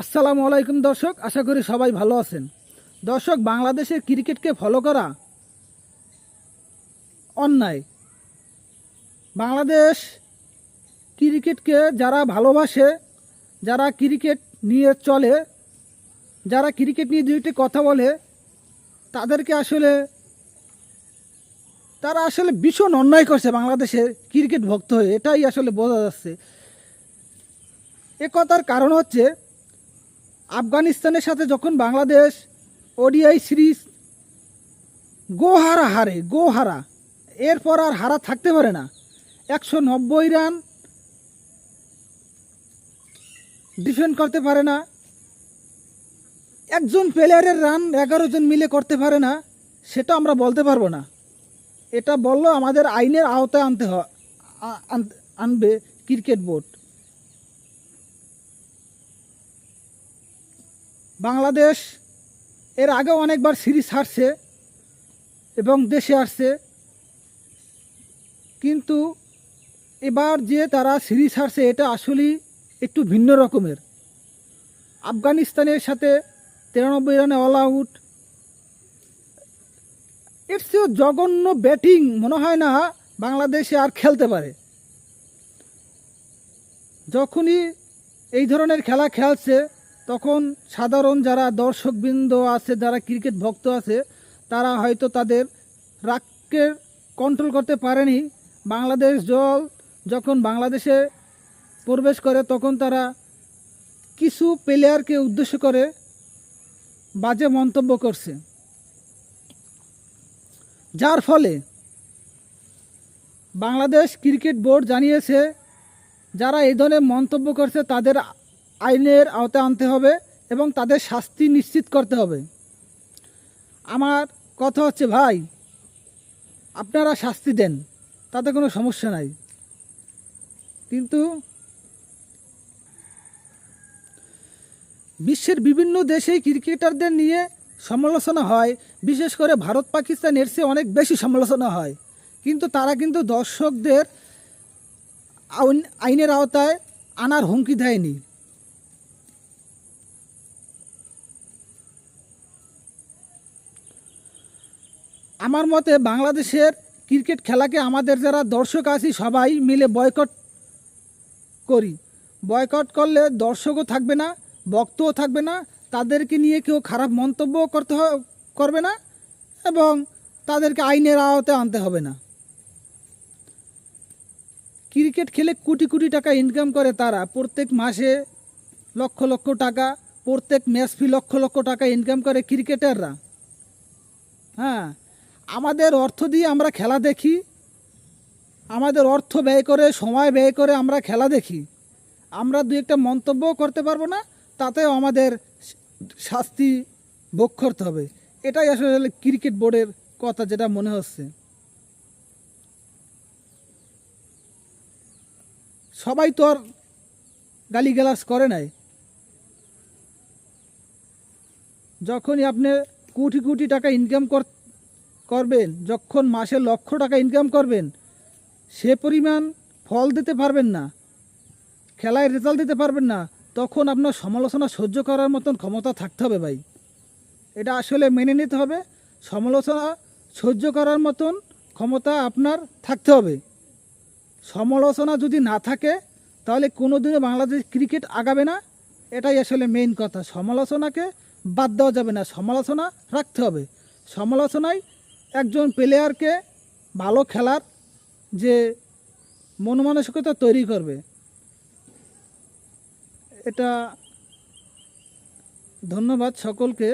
আসসালামু আলাইকুম দর্শক, আশা করি সবাই ভালো আছেন। দর্শক, বাংলাদেশের ক্রিকেটকে ফলো করা অন্যায়। বাংলাদেশ ক্রিকেটকে যারা ভালোবাসে, যারা ক্রিকেট নিয়ে চলে, যারা ক্রিকেট নিয়ে দুইটি কথা বলে, তাদেরকে তারা আসলে ভীষণ অন্যায় করছে বাংলাদেশের ক্রিকেট ভক্ত হয়ে, এটাই আসলে বোঝা যাচ্ছে। এ কথার কারণ হচ্ছে, আফগানিস্তানের সাথে যখন বাংলাদেশ ওডিআই সিরিজ গোহারা এরপর আর হারা থাকতে পারে না। 190 রান ডিফেন্ড করতে পারে না, একজন প্লেয়ারের রান 11 জন মিলে করতে পারে না, সেটা আমরা বলতে পারবো না। এটা বললো আমাদের আইনের আওতায় আনবে ক্রিকেট বোর্ড। বাংলাদেশ এর আগে অনেকবার সিরিজ হারছে এবং দেশে আসছে, কিন্তু এবার যে তারা সিরিজ হারছে এটা আসলেই একটু ভিন্ন রকমের। আফগানিস্তানের সাথে 93 রানে অল আউট, এর চেয়েও জঘন্য ব্যাটিং মনে হয় না বাংলাদেশে আর খেলতে পারে। যখনই এই ধরনের খেলা খেলছে, তখন সাধারণ যারা দর্শকবৃন্দ আছে, যারা ক্রিকেট ভক্ত আছে, তারা হয়তো তাদের রাগকে কন্ট্রোল করতে পারেনি। বাংলাদেশ দল যখন বাংলাদেশে প্রবেশ করে, তখন তারা কিছু প্লেয়ারকে উদ্দেশ্য করে বাজে মন্তব্য করছে, যার ফলে বাংলাদেশ ক্রিকেট বোর্ড জানিয়েছে যারা এই ধরনের মন্তব্য করছে তাদের আইনের আওতায় আনতে হবে এবং তাদের শাস্তি নিশ্চিত করতে হবে। আমার কথা হচ্ছে, ভাই, আপনারা শাস্তি দেন, তাতে কোনো সমস্যা নাই, কিন্তু বিশ্বের বিভিন্ন দেশেই ক্রিকেটারদের নিয়ে সমালোচনা হয়, বিশেষ করে ভারত পাকিস্তান এর চেয়ে অনেক বেশি সমালোচনা হয়, কিন্তু তারা কিন্তু দর্শকদের আইনের আওতায় আনার হুমকি দেয়নি। আমার মতে বাংলাদেশের ক্রিকেট খেলাকে আমাদের যারা দর্শক আছি সবাই মিলে বয়কট করি। বয়কট করলে দর্শকও থাকবে না, বক্তও থাকবে না, তাদেরকে নিয়ে কেউ খারাপ মন্তব্য করবে না এবং তাদেরকে আইনের আওতায় আনতে হবে না। ক্রিকেট খেলে কোটি কোটি টাকা ইনকাম করে তারা, প্রত্যেক মাসে লক্ষ লক্ষ টাকা, প্রত্যেক ম্যাচ ফি লক্ষ লক্ষ টাকা ইনকাম করে ক্রিকেটাররা। হ্যাঁ, আমাদের অর্থ দিয়ে আমরা খেলা দেখি, আমাদের অর্থ ব্যয় করে, সময় ব্যয় করে আমরা খেলা দেখি, আমরা দু একটা মন্তব্য করতে পারবো না, তাতেও আমাদের শাস্তি ভোগ করতে হবে। এটাই আসলে ক্রিকেট বোর্ডের কথা, যেটা মনে হচ্ছে। সবাই তো আর গালিগালাজ করে নাই। যখনই আপনি কোটি কোটি টাকা ইনকাম করবেন, যখন মাসে লক্ষ টাকা ইনকাম করবেন, সে পরিমাণ ফল দিতে পারবেন না, খেলায় রেজাল্ট দিতে পারবেন না, তখন আপনার সমালোচনা সহ্য করার মতন ক্ষমতা থাকতে হবে ভাই। এটা আসলে মেনে নিতে হবে, সমালোচনা সহ্য করার মতন ক্ষমতা আপনার থাকতে হবে। সমালোচনা যদি না থাকে, তাহলে কোনো দিনও বাংলাদেশ ক্রিকেট আগাবে না। এটাই আসলে মেইন কথা। সমালোচনাকে বাদ দেওয়া যাবে না, সমালোচনা রাখতে হবে। সমালোচনায় একজন প্লেয়ারকে ভালো খেলার যে মন মানসিকতা তৈরি করবে। এটা ধন্যবাদ সকলকে।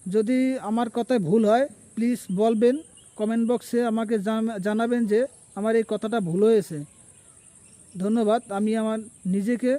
যদি আমার কথায় ভুল হয় প্লিজ বলবেন, কমেন্ট বক্সে আমাকে জানাবেন যে আমার এই কথাটা ভুল হয়েছে। ধন্যবাদ। আমি আমার নিজেকে